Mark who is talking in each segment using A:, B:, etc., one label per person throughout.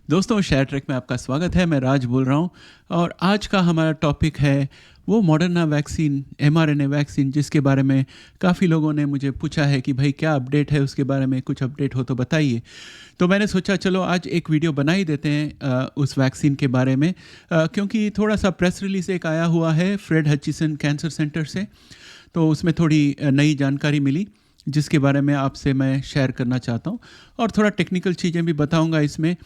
A: दोस्तों, share track में आपका स्वागत है। मैं राज बोल रहा हूँ और आज का हमारा टॉपिक है वो मॉडर्ना वैक्सीन, mRNA वैक्सीन, जिसके बारे में काफ़ी लोगों ने मुझे पूछा है कि भाई क्या अपडेट है, उसके बारे में कुछ अपडेट हो तो बताइए। तो मैंने सोचा चलो आज एक वीडियो बना ही देते हैं उस वैक्सीन के बारे में, क्योंकि थोड़ा सा प्रेस रिलीज एक आया हुआ है फ्रेड हचिसन कैंसर सेंटर से। तो उसमें थोड़ी नई जानकारी मिली जिसके बारे में आपसे मैं शेयर करना चाहता हूँ, और थोड़ा टेक्निकल चीज़ें भी बताऊँगा इसमें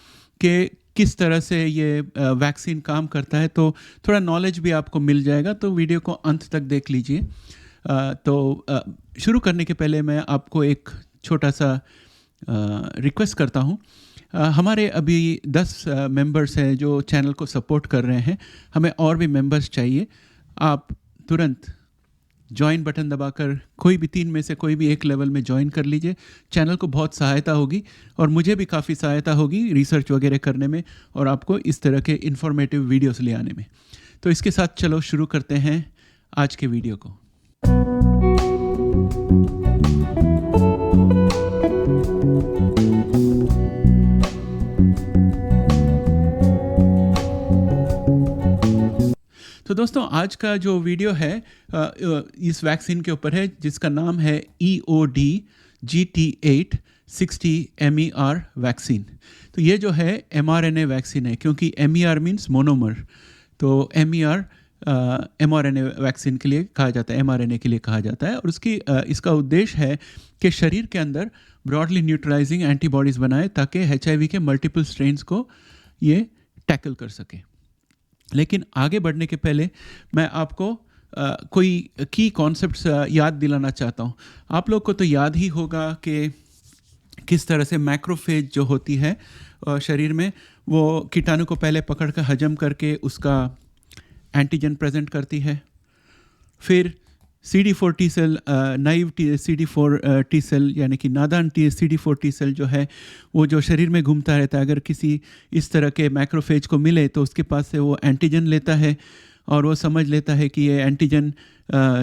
A: कि किस तरह से ये वैक्सीन काम करता है, तो थोड़ा नॉलेज भी आपको मिल जाएगा। तो वीडियो को अंत तक देख लीजिए। शुरू करने के पहले मैं आपको एक छोटा सा रिक्वेस्ट करता हूँ। हमारे अभी 10 मेंबर्स हैं जो चैनल को सपोर्ट कर रहे हैं। हमें और भी मेंबर्स चाहिए। आप तुरंत ज्वाइन बटन दबाकर कोई भी 3 में से कोई भी एक लेवल में ज्वाइन कर लीजिए। चैनल को बहुत सहायता होगी और मुझे भी काफ़ी सहायता होगी रिसर्च वगैरह करने में और आपको इस तरह के इन्फॉर्मेटिव वीडियोस ले आने में। तो इसके साथ चलो शुरू करते हैं आज के वीडियो को। तो दोस्तों, आज का जो वीडियो है इस वैक्सीन के ऊपर है जिसका नाम है EOD-GT860-MER वैक्सीन। तो ये जो है mRNA वैक्सीन है, क्योंकि MER मीन्स मोनोमर। तो MER mRNA वैक्सीन के लिए कहा जाता है, mRNA के लिए कहा जाता है। और इसका उद्देश्य है कि शरीर के अंदर ब्रॉडली न्यूट्रलाइजिंग एंटीबॉडीज़ बनाए ताकि HIV के मल्टीपल स्ट्रेन्स को ये टैकल कर सके। लेकिन आगे बढ़ने के पहले मैं आपको कोई की कॉन्सेप्ट्स याद दिलाना चाहता हूँ। आप लोग को तो याद ही होगा कि किस तरह से मैक्रोफेज जो होती है शरीर में, वो कीटाणु को पहले पकड़ कर हजम करके उसका एंटीजन प्रेजेंट करती है। फिर CD4 T cell, naive CD4 T cell यानी कि नादान CD4 टी सेल जो है वो जो शरीर में घूमता रहता है, अगर किसी इस तरह के मैक्रोफेज को मिले तो उसके पास से वो एंटीजन लेता है और वो समझ लेता है कि ये एंटीजन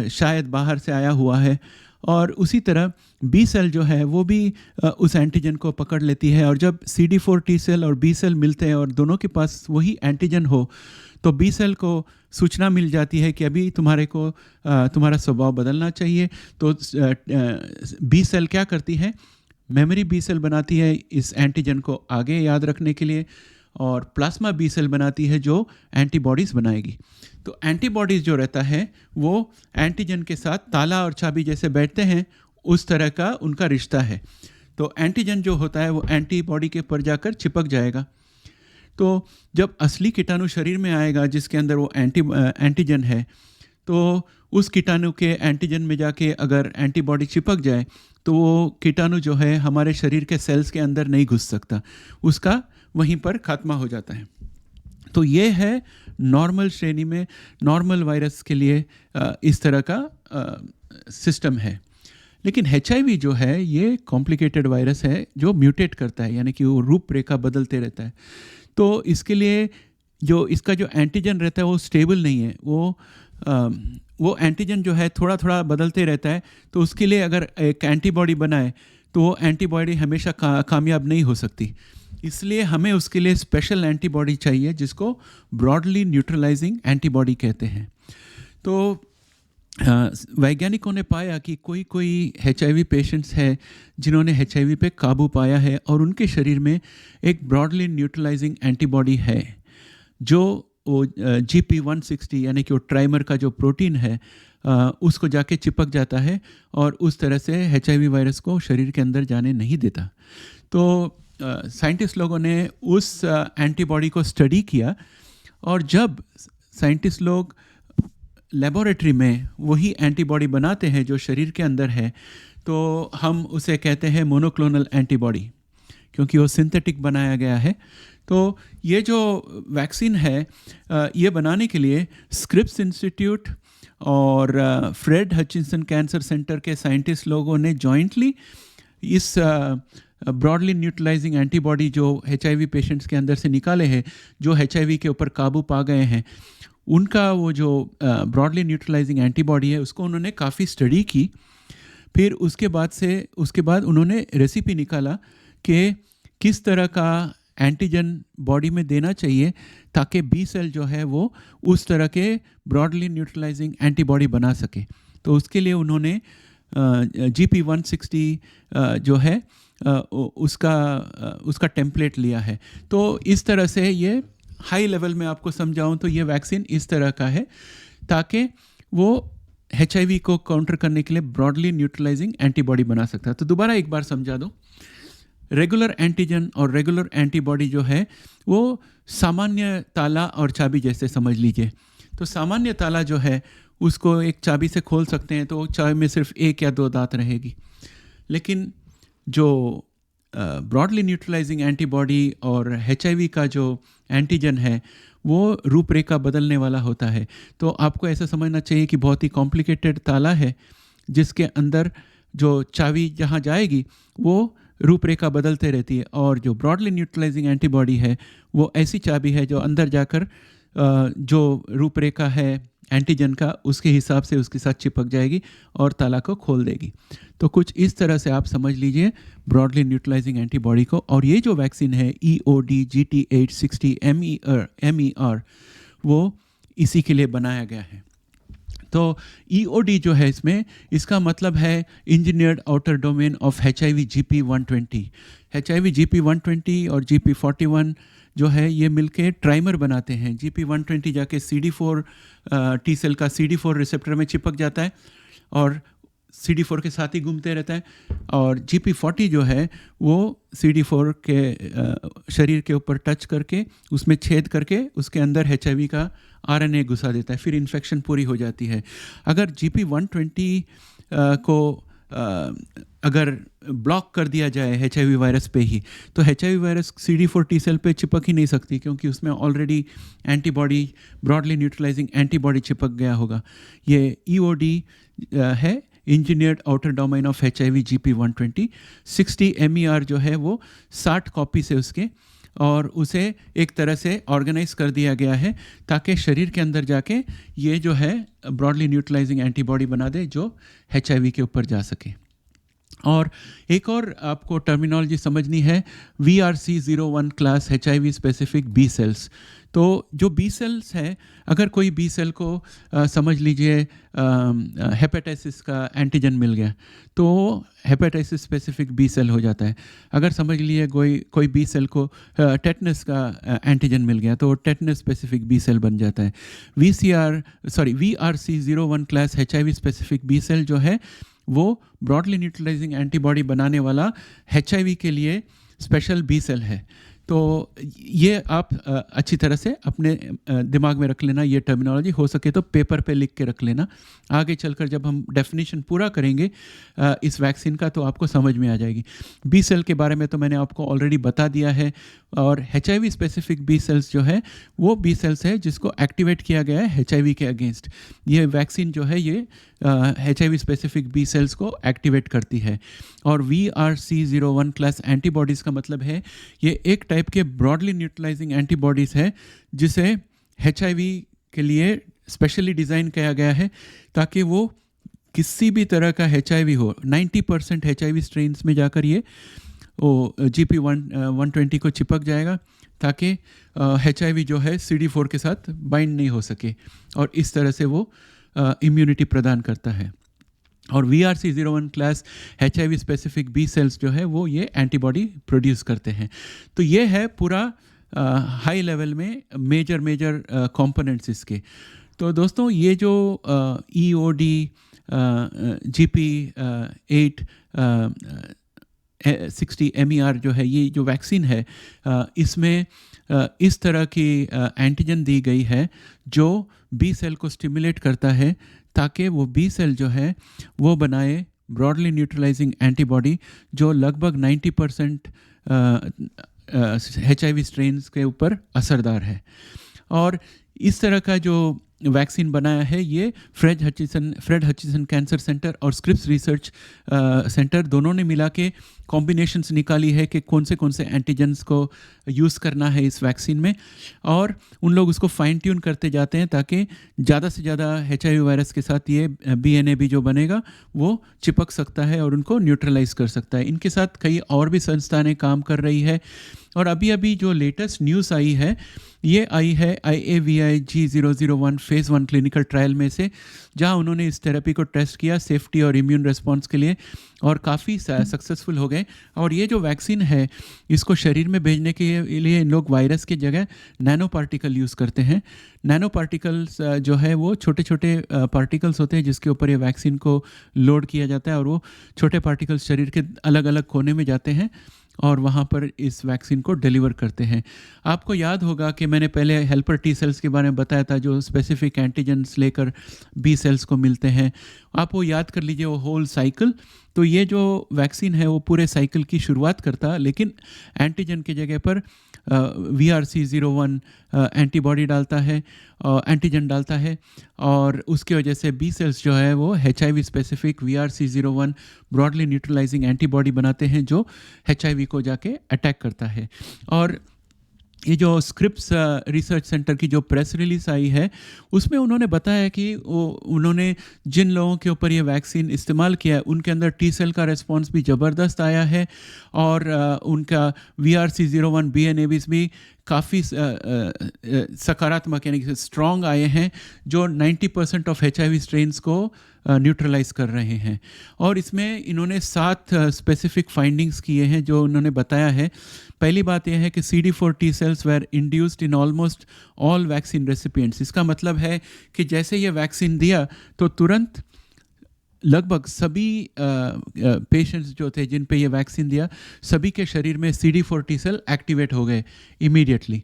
A: शायद बाहर से आया हुआ है। और उसी तरह बी सेल जो है वो भी उस एंटीजन को पकड़ लेती है। और जब CD4 टी सेल और बी सेल मिलते हैं और दोनों के पास वही एंटीजन हो तो बी सेल को सूचना मिल जाती है कि अभी तुम्हारा स्वभाव बदलना चाहिए। तो बी सेल क्या करती है, मेमोरी बी सेल बनाती है इस एंटीजन को आगे याद रखने के लिए, और प्लाज्मा बी सेल बनाती है जो एंटीबॉडीज़ बनाएगी। तो एंटीबॉडीज़ जो रहता है वो एंटीजन के साथ ताला और चाबी जैसे बैठते हैं, उस तरह का उनका रिश्ता है। तो एंटीजन जो होता है वो एंटीबॉडी के ऊपर जाकर चिपक जाएगा। तो जब असली कीटाणु शरीर में आएगा जिसके अंदर वो एंटीजन है, तो उस कीटाणु के एंटीजन में जाके अगर एंटीबॉडी चिपक जाए तो वो कीटाणु जो है हमारे शरीर के सेल्स के अंदर नहीं घुस सकता, उसका वहीं पर खात्मा हो जाता है। तो ये है नॉर्मल श्रेणी में, नॉर्मल वायरस के लिए इस तरह का सिस्टम है। लेकिन HIV जो है ये कॉम्प्लिकेटेड वायरस है जो म्यूटेट करता है, यानी कि वो रूपरेखा बदलते रहता है। तो इसके लिए जो इसका जो एंटीजन रहता है वो स्टेबल नहीं है। वो एंटीजन जो है थोड़ा थोड़ा बदलते रहता है। तो उसके लिए अगर एक एंटीबॉडी बनाए तो वो एंटीबॉडी हमेशा कामयाब नहीं हो सकती। इसलिए हमें उसके लिए स्पेशल एंटीबॉडी चाहिए जिसको ब्रॉडली न्यूट्रलाइजिंग एंटीबॉडी कहते हैं। तो वैज्ञानिकों ने पाया कि कोई HIV पेशेंट्स है जिन्होंने HIV पे काबू पाया है और उनके शरीर में एक ब्रॉडली न्यूट्रलाइजिंग एंटीबॉडी है जो वो GP160 यानी कि वो ट्राइमर का जो प्रोटीन है उसको जाके चिपक जाता है और उस तरह से HIV वायरस को शरीर के अंदर जाने नहीं देता। तो साइंटिस्ट लोगों ने उस एंटीबॉडी को स्टडी किया, और जब साइंटिस्ट लोग लेबोरेटरी में वही एंटीबॉडी बनाते हैं जो शरीर के अंदर है, तो हम उसे कहते हैं मोनोक्लोनल एंटीबॉडी, क्योंकि वो सिंथेटिक बनाया गया है। तो ये जो वैक्सीन है ये बनाने के लिए स्क्रिप्स इंस्टीट्यूट और फ्रेड हचिसन कैंसर सेंटर के साइंटिस्ट लोगों ने जॉइंटली इस ब्रॉडली न्यूट्रलाइजिंग एंटीबॉडी जो HIV पेशेंट्स के अंदर से निकाले हैं, जो HIV के ऊपर काबू पा गए हैं, उनका वो जो ब्रॉडली न्यूट्रलाइजिंग एंटीबॉडी है उसको उन्होंने काफ़ी स्टडी की। फिर उसके बाद उन्होंने रेसिपी निकाला कि किस तरह का एंटीजन बॉडी में देना चाहिए ताकि बी सेल जो है वो उस तरह के ब्रॉडली न्यूट्रलाइजिंग एंटीबॉडी बना सके। तो उसके लिए उन्होंने GP160 जो है उसका टेम्पलेट लिया है। तो इस तरह से ये हाई लेवल में आपको समझाऊं तो ये वैक्सीन इस तरह का है ताकि वो HIV को काउंटर करने के लिए ब्रॉडली न्यूट्रलाइजिंग एंटीबॉडी बना सकता है। तो दोबारा एक बार समझा दो, रेगुलर एंटीजन और रेगुलर एंटीबॉडी जो है वो सामान्य ताला और चाबी जैसे समझ लीजिए। तो सामान्य ताला जो है उसको एक चाबी से खोल सकते हैं, तो चाबी में सिर्फ एक या दो दांत रहेगी। लेकिन जो ब्रॉडली न्यूट्रलाइजिंग एंटीबॉडी और HIV का जो एंटीजन है वो रूपरेखा बदलने वाला होता है। तो आपको ऐसा समझना चाहिए कि बहुत ही कॉम्प्लिकेटेड ताला है जिसके अंदर जो चाबी जहाँ जाएगी वो रूपरेखा बदलते रहती है, और जो ब्रॉडली न्यूट्रलाइजिंग एंटीबॉडी है वो ऐसी चाबी है जो अंदर जाकर जो रूपरेखा है एंटीजन का उसके हिसाब से उसके साथ चिपक जाएगी और ताला को खोल देगी। तो कुछ इस तरह से आप समझ लीजिए ब्रॉडली न्यूट्रलाइजिंग एंटीबॉडी को। और ये जो वैक्सीन है EOD GT860 MER वो इसी के लिए बनाया गया है। तो EOD जो है इसका मतलब है engineered outer domain of HIV GP120। HIV GP120 और GP41 जो है ये मिलके ट्राइमर बनाते हैं। GP120 जाके CD4 टी सेल का CD4 रिसेप्टर में चिपक जाता है और CD4 के साथ ही घूमते रहता है, और GP40 जो है वो CD4 के शरीर के ऊपर टच करके उसमें छेद करके उसके अंदर HIV का RNA घुसा देता है, फिर इन्फेक्शन पूरी हो जाती है। अगर GP120 को अगर ब्लॉक कर दिया जाए HIV वायरस पे ही, तो HIV virus CD4 T cell पे चिपक ही नहीं सकती क्योंकि उसमें already antibody broadly neutralising antibody चिपक गया होगा। ये EOD है engineered outer domain of HIV GP120। 60 MER जो है वो 60 कॉपी से उसके, और उसे एक तरह से ऑर्गेनाइज कर दिया गया है ताकि शरीर के अंदर जाके ये जो है ब्रॉडली न्यूट्रलाइजिंग एंटीबॉडी बना दे जो HIV के ऊपर जा सके। और एक और आपको टर्मिनोलॉजी समझनी है, VRC01 class HIV specific B cells. तो जो बी सेल्स है, अगर कोई बी सेल को समझ लीजिए हेपेटाइटिस का एंटीजन मिल गया तो हेपेटाइटिस स्पेसिफिक बी सेल हो जाता है। अगर समझ लीजिए कोई बी सेल को टेटनस का एंटीजन मिल गया तो टेटनस स्पेसिफिक बी सेल बन जाता है। VRC01 class HIV specific B cell जो है वो ब्रॉडली न्यूट्रलाइजिंग एंटीबॉडी बनाने वाला HIV के लिए स्पेशल बी सेल है। तो ये आप अच्छी तरह से अपने दिमाग में रख लेना, ये टर्मिनोलॉजी हो सके तो पेपर पे लिख के रख लेना। आगे चलकर जब हम डेफिनेशन पूरा करेंगे इस वैक्सीन का तो आपको समझ में आ जाएगी। बी सेल के बारे में तो मैंने आपको ऑलरेडी बता दिया है, और HIV स्पेसिफिक बी सेल्स जो है वो बी सेल्स है जिसको एक्टिवेट किया गया है HIV के अगेंस्ट। ये वैक्सीन जो है ये HIV स्पेसिफिक बी सेल्स को एक्टिवेट करती है। और VRC01 क्लास एंटीबॉडीज़ का मतलब है ये एक टाइप के ब्रॉडली न्यूट्रलाइजिंग एंटीबॉडीज़ है जिसे HIV के लिए स्पेशली डिज़ाइन किया गया है ताकि वो किसी भी तरह का HIV हो, 90% HIV स्ट्रेन्स में जाकर ये GP120 को चिपक जाएगा ताकि HIV जो है CD4 के साथ बाइंड नहीं हो सके, और इस तरह से वो इम्यूनिटी प्रदान करता है। और VRC01 class HIV specific B cells जो है वो ये एंटीबॉडी प्रोड्यूस करते हैं। तो ये है पूरा हाई लेवल में मेजर कंपोनेंट्स इसके। तो दोस्तों ये जो EOD GP860 MER जो है, ये जो वैक्सीन है इसमें इस तरह की एंटीजन दी गई है जो बी सेल को स्टिमुलेट करता है ताकि वो बी सेल जो है वो बनाए ब्रॉडली न्यूट्रलाइजिंग एंटीबॉडी जो लगभग 90% HIV स्ट्रेन्स के ऊपर असरदार है। और इस तरह का जो वैक्सीन बनाया है ये फ्रेड हचिसन कैंसर सेंटर और स्क्रिप्स रिसर्च सेंटर दोनों ने मिला के कॉम्बिनेशंस निकाली है कि कौन से एंटीजन्स को यूज़ करना है इस वैक्सीन में, और उन लोग उसको फाइन ट्यून करते जाते हैं ताकि ज़्यादा से ज़्यादा HIV वायरस के साथ ये BNAB जो बनेगा वो चिपक सकता है और उनको न्यूट्रलाइज कर सकता है। इनके साथ कई और भी संस्थानें काम कर रही है और अभी अभी जो लेटेस्ट न्यूज़ आई है, ये आई है IAVIG001 फेज़ 1 क्लिनिकल ट्रायल में से, जहां उन्होंने इस थेरेपी को टेस्ट किया सेफ्टी और इम्यून रिस्पॉन्स के लिए, और काफ़ी सक्सेसफुल हो गए। और ये जो वैक्सीन है, इसको शरीर में भेजने के लिए इन लोग वायरस की जगह नैनो पार्टिकल यूज़ करते हैं। नैनो पार्टिकल्स जो है वो छोटे छोटे पार्टिकल्स होते हैं जिसके ऊपर ये वैक्सीन को लोड किया जाता है, और वो छोटे पार्टिकल्स शरीर के अलग अलग कोने में जाते हैं और वहाँ पर इस वैक्सीन को डिलीवर करते हैं। आपको याद होगा कि मैंने पहले हेल्पर टी सेल्स के बारे में बताया था, जो स्पेसिफिक एंटीजन्स लेकर बी सेल्स को मिलते हैं। आप वो याद कर लीजिए, वो होल साइकिल। तो ये जो वैक्सीन है वो पूरे साइकिल की शुरुआत करता है, लेकिन एंटीजन की जगह पर VRC01 एंटीबॉडी डालता है, एंटीजन डालता है, और उसकी वजह से बी सेल्स जो है वो HIV specific VRC01 broadly neutralising antibody बनाते हैं, जो HIV को जाके अटैक करता है। और ये जो स्क्रिप्स रिसर्च सेंटर की जो प्रेस रिलीज आई है, उसमें उन्होंने बताया कि उन्होंने जिन लोगों के ऊपर ये वैक्सीन इस्तेमाल किया है उनके अंदर टी सेल का रिस्पांस भी ज़बरदस्त आया है, और उनका VRC01 BNABs भी काफ़ी सकारात्मक यानी कि स्ट्रॉन्ग आए हैं, जो 90% ऑफ HIV स्ट्रेन्स को न्यूट्रलाइज कर रहे हैं। और इसमें इन्होंने 7 स्पेसिफिक फाइंडिंग्स किए हैं जो उन्होंने बताया है। पहली बात यह है कि CD4 T cells were induced in almost all vaccine recipients. इसका मतलब है कि जैसे ये वैक्सीन दिया तो तुरंत लगभग सभी पेशेंट्स जो थे जिन पे ये वैक्सीन दिया, सभी के शरीर में CD4 T सेल एक्टिवेट हो गए इमीडिएटली।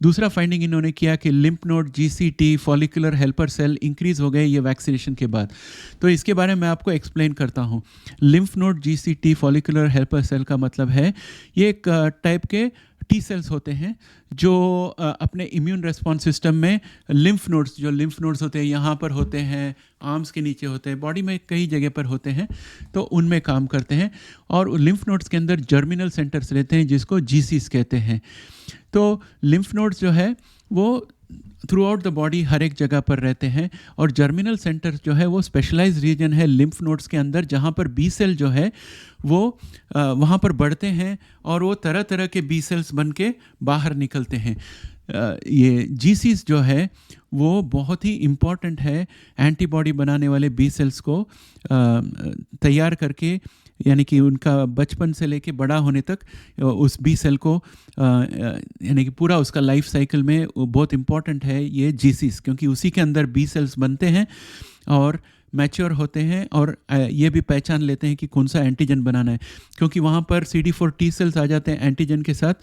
A: दूसरा फाइंडिंग इन्होंने किया कि lymph node GCT follicular helper cell increase हो गए ये वैक्सीनेशन के बाद। तो इसके बारे में आपको एक्सप्लेन करता हूँ। Lymph node GCT follicular helper cell का मतलब है, ये एक टाइप के टी सेल्स होते हैं जो अपने इम्यून रिस्पॉन्स सिस्टम में लिम्फ नोड्स होते हैं, यहाँ पर होते हैं, आर्म्स के नीचे होते हैं, बॉडी में कई जगह पर होते हैं, तो उनमें काम करते हैं। और लिम्फ नोड्स के अंदर जर्मिनल सेंटर्स रहते हैं जिसको GCs कहते हैं। तो लिम्फ नोड्स जो है वो थ्रू आउट द बॉडी हर एक जगह पर रहते हैं, और जर्मिनल सेंटर जो है वो स्पेशलाइज्ड रीजन है लिम्फ नोड्स के अंदर, जहाँ पर बी सेल जो है वो वहाँ पर बढ़ते हैं और वो तरह तरह के बी सेल्स बन के बाहर निकलते हैं। ये GCs जो है वो बहुत ही इम्पॉर्टेंट है एंटीबॉडी बनाने वाले बी सेल्स को तैयार करके, यानी कि उनका बचपन से लेके बड़ा होने तक उस बी सेल को यानी कि पूरा उसका लाइफ साइकिल में बहुत इम्पॉर्टेंट है ये GCs, क्योंकि उसी के अंदर बी सेल्स बनते हैं और मैच्योर होते हैं, और ये भी पहचान लेते हैं कि कौन सा एंटीजन बनाना है, क्योंकि वहाँ पर CD4 T सेल्स आ जाते हैं एंटीजन के साथ,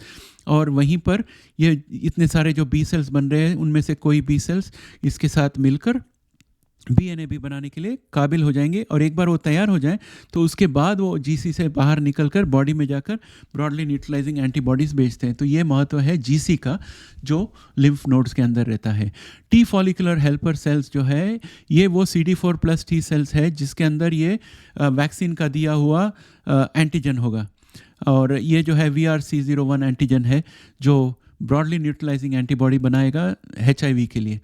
A: और वहीं पर ये इतने सारे जो बी सेल्स बन रहे हैं उनमें से कोई बी सेल्स इसके साथ मिलकर BNAB बनाने के लिए काबिल हो जाएंगे, और एक बार वो तैयार हो जाएं तो उसके बाद वो GC से बाहर निकलकर बॉडी में जाकर ब्रॉडली न्यूट्रलाइजिंग एंटीबॉडीज़ भेजते हैं। तो ये महत्व है GC का जो लिम्फ नोड्स के अंदर रहता है। T फॉलिकुलर हेल्पर सेल्स जो है ये वो CD4 प्लस T सेल्स है जिसके अंदर ये वैक्सीन का दिया हुआ एंटीजन होगा, और ये जो है VRC01 एंटीजन है जो ब्रॉडली न्यूट्रलाइजिंग एंटीबॉडी बनाएगा HIV के लिए।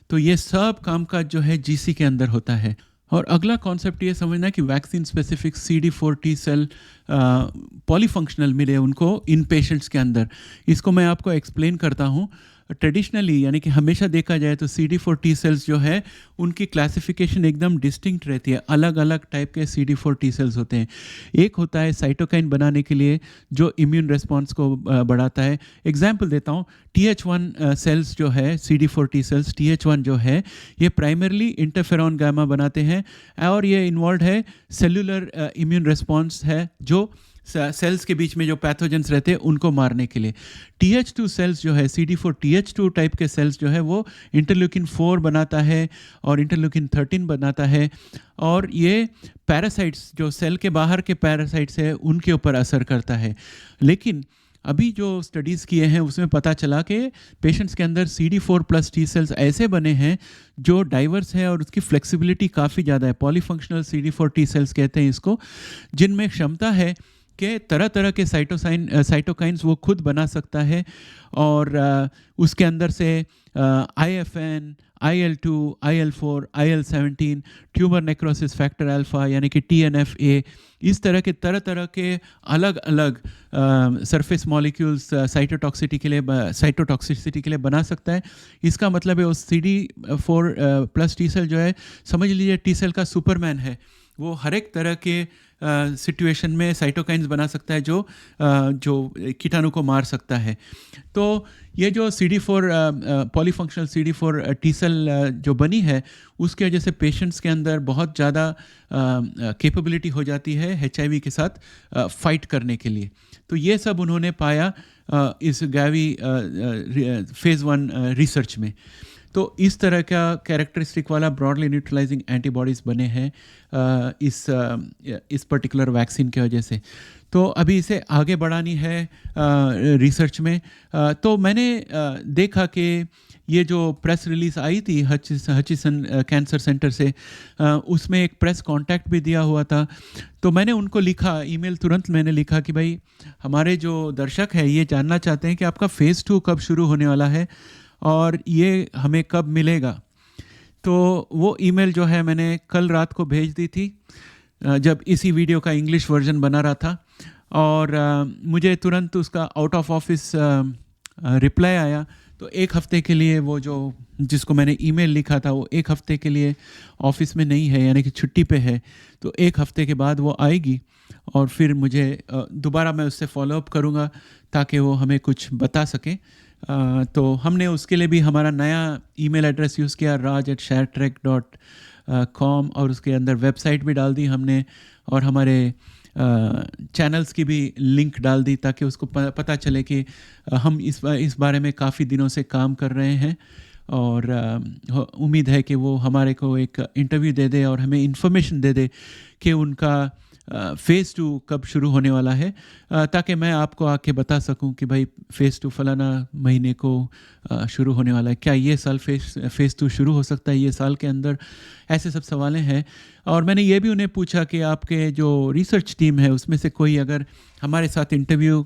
A: तो ये सब कामकाज जो है GC के अंदर होता है। और अगला कॉन्सेप्ट ये समझना है कि vaccine specific CD4 T cell polyfunctional मिले उनको इन पेशेंट्स के अंदर। इसको मैं आपको एक्सप्लेन करता हूँ। ट्रेडिशनली यानी कि हमेशा देखा जाए तो CD4 T सेल्स जो है उनकी क्लासिफिकेशन एकदम डिस्टिंक्ट रहती है, अलग अलग टाइप के CD4 T सेल्स होते हैं। एक होता है साइटोकाइन बनाने के लिए जो इम्यून रिस्पॉन्स को बढ़ाता है। एग्जाम्पल देता हूँ, TH1 सेल्स जो है CD4 T सेल्स, TH1 जो है ये प्राइमरली इंटरफेरॉन गामा बनाते हैं, और ये इन्वॉल्व है सेलुलर इम्यून रिस्पॉन्स है जो सेल्स के बीच में जो पैथोजेंस रहते हैं उनको मारने के लिए। TH2 सेल्स जो है CD4 TH2 टाइप के सेल्स जो है वो इंटरल्यूकिन 4 बनाता है और इंटरल्यूकिन 13 बनाता है, और ये पैरासाइट्स जो सेल के बाहर के पैरासाइट्स है उनके ऊपर असर करता है। लेकिन अभी जो स्टडीज़ किए हैं उसमें पता चला कि पेशेंट्स के अंदर CD4 प्लस T सेल्स ऐसे बने हैं जो डाइवर्स है और उसकी फ्लेक्सिबिलिटी काफ़ी ज़्यादा है। पॉलीफंक्शनल CD4 T सेल्स कहते हैं इसको, जिनमें क्षमता है कि तरह तरह के साइटोकाइंस वो खुद बना सकता है, और उसके अंदर से IFN, IL-2, IL-4, IL-17, tumour necrosis factor alpha यानी कि TNF-A, इस तरह के अलग अलग सरफेस मॉलिक्यूल्स साइटोटॉक्सिसिटी के लिए बना सकता है। इसका मतलब है उस CD4 प्लस टी सेल जो है, समझ लीजिए टी सेल का सुपरमैन है। वो हर एक तरह के सिचुएशन में साइटोकाइन्स बना सकता है जो कीटाणु को मार सकता है। तो ये जो CD4 polyfunctional CD4 T cell जो बनी है, उसके वजह से पेशेंट्स के अंदर बहुत ज़्यादा कैपेबिलिटी हो जाती है HIV के साथ फाइट करने के लिए। तो ये सब उन्होंने पाया इस गावी फेज़ 1 रिसर्च में। तो इस तरह का कैरेक्टरिस्टिक वाला ब्रॉडली न्यूट्रलाइजिंग एंटीबॉडीज़ बने हैं इस पर्टिकुलर वैक्सीन की वजह से। तो अभी इसे आगे बढ़ानी है रिसर्च में। तो मैंने देखा कि ये जो प्रेस रिलीज़ आई थी हचिसन कैंसर सेंटर से, उसमें एक प्रेस कांटेक्ट भी दिया हुआ था। तो मैंने उनको लिखा, ईमेल तुरंत मैंने लिखा कि भाई हमारे जो दर्शक हैं ये जानना चाहते हैं कि आपका फ़ेज़ 2 कब शुरू होने वाला है और ये हमें कब मिलेगा। तो वो ईमेल जो है मैंने कल रात को भेज दी थी जब इसी वीडियो का इंग्लिश वर्जन बना रहा था, और मुझे तुरंत उसका आउट ऑफ ऑफिस रिप्लाई आया। तो एक हफ़्ते के लिए वो जो जिसको मैंने ईमेल लिखा था वो एक हफ़्ते के लिए ऑफिस में नहीं है, यानी कि छुट्टी पे है। तो एक हफ़्ते के बाद वो आएगी और फिर मुझे दोबारा मैं उससे फॉलोअप करूँगा ताकि वो हमें कुछ बता सके। तो हमने उसके लिए भी हमारा नया ईमेल एड्रेस यूज़ किया, raj@sharetrek.com, और उसके अंदर वेबसाइट भी डाल दी हमने और हमारे चैनल्स की भी लिंक डाल दी ताकि उसको पता चले कि हम इस बारे में काफ़ी दिनों से काम कर रहे हैं। और उम्मीद है कि वो हमारे को एक इंटरव्यू दे दे और हमें इन्फॉर्मेशन दे दे कि उनका फ़ेज़ 2 कब शुरू होने वाला है, ताकि मैं आपको आके बता सकूं कि भाई फ़ेज़ 2 फलाना महीने को शुरू होने वाला है। क्या ये साल फ़ेज़ 2 शुरू हो सकता है ये साल के अंदर? ऐसे सब सवालें हैं। और मैंने ये भी उन्हें पूछा कि आपके जो रिसर्च टीम है उसमें से कोई अगर हमारे साथ इंटरव्यू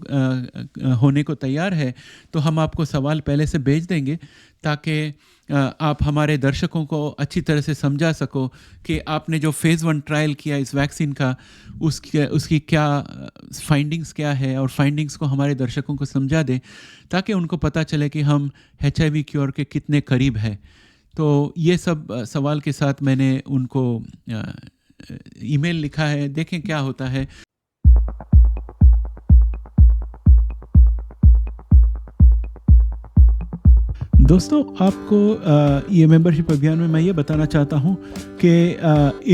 A: होने को तैयार है तो हम आपको सवाल पहले से भेज देंगे ताकि आप हमारे दर्शकों को अच्छी तरह से समझा सको कि आपने जो फ़ेज़ 1 ट्रायल किया इस वैक्सीन का, उसकी क्या फाइंडिंग्स क्या है, और फाइंडिंग्स को हमारे दर्शकों को समझा दें ताकि उनको पता चले कि हम HIV क्योर के कितने करीब हैं। तो ये सब सवाल के साथ मैंने उनको ईमेल लिखा है, देखें क्या होता है। दोस्तों, आपको ये मेंबरशिप अभियान में मैं ये बताना चाहता हूँ कि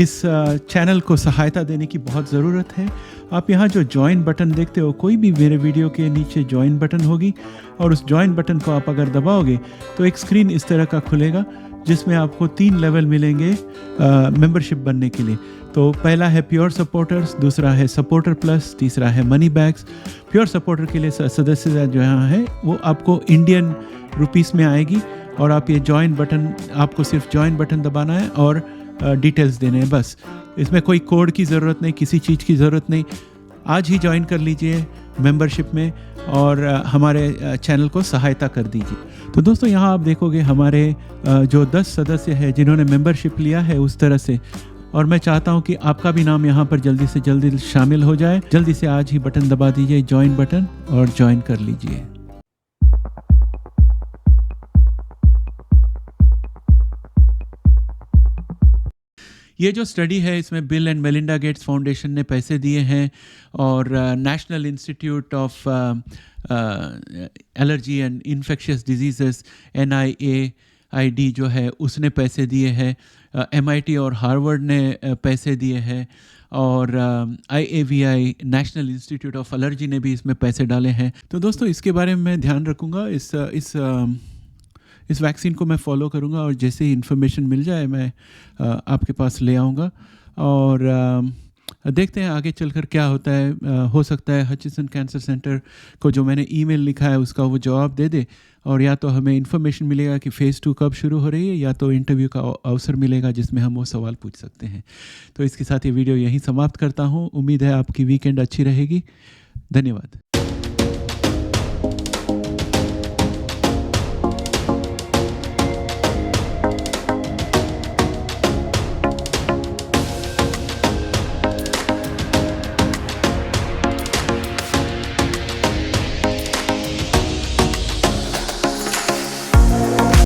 A: इस चैनल को सहायता देने की बहुत ज़रूरत है। आप यहाँ जो जॉइन बटन देखते हो, कोई भी मेरे वीडियो के नीचे जॉइन बटन होगी और उस जॉइन बटन को आप अगर दबाओगे तो एक स्क्रीन इस तरह का खुलेगा जिसमें आपको 3 लेवल मिलेंगे मेंबरशिप बनने के लिए। तो पहला है प्योर सपोर्टर्स, दूसरा है सपोर्टर प्लस, तीसरा है मनी बैग्स। प्योर सपोर्टर के लिए सदस्यता जो यहाँ है वो आपको इंडियन रुपीस में आएगी, और आप ये जॉइन बटन, आपको सिर्फ जॉइन बटन दबाना है और डिटेल्स देने हैं बस। इसमें कोई कोड की ज़रूरत नहीं, किसी चीज़ की ज़रूरत नहीं। आज ही ज्वाइन कर लीजिए मेंबरशिप में और हमारे चैनल को सहायता कर दीजिए। तो दोस्तों, यहाँ आप देखोगे हमारे जो 10 सदस्य हैं जिन्होंने मेंबरशिप लिया है उस तरह से, और मैं चाहता हूँ कि आपका भी नाम यहाँ पर जल्दी से जल्दी शामिल हो जाए। जल्दी से आज ही बटन दबा दीजिए, जॉइन बटन, और जॉइन कर लीजिए। ये जो स्टडी है इसमें bill and Melinda Gates foundation ने पैसे दिए हैं, और national institute of allergy and infectious diseases NIAID जो है उसने पैसे दिए हैं। MIT और हार्वर्ड ने पैसे दिए हैं, और IAVI national institute of allergy ने भी इसमें पैसे डाले हैं। तो दोस्तों, इसके बारे में मैं ध्यान रखूँगा। इस वैक्सीन को मैं फॉलो करूँगा, और जैसे ही इन्फॉर्मेशन मिल जाए मैं आपके पास ले आऊँगा, और देखते हैं आगे चलकर क्या होता है। हो सकता है हचिसन कैंसर सेंटर को जो मैंने ईमेल लिखा है उसका वो जवाब दे दे, और या तो हमें इन्फॉर्मेशन मिलेगा कि फ़ेज़ 2 कब शुरू हो रही है, या तो इंटरव्यू का अवसर मिलेगा जिसमें हम वो सवाल पूछ सकते हैं। तो इसके साथ ये वीडियो यहीं समाप्त करता हूँ। उम्मीद है आपकी वीकेंड अच्छी रहेगी। धन्यवाद।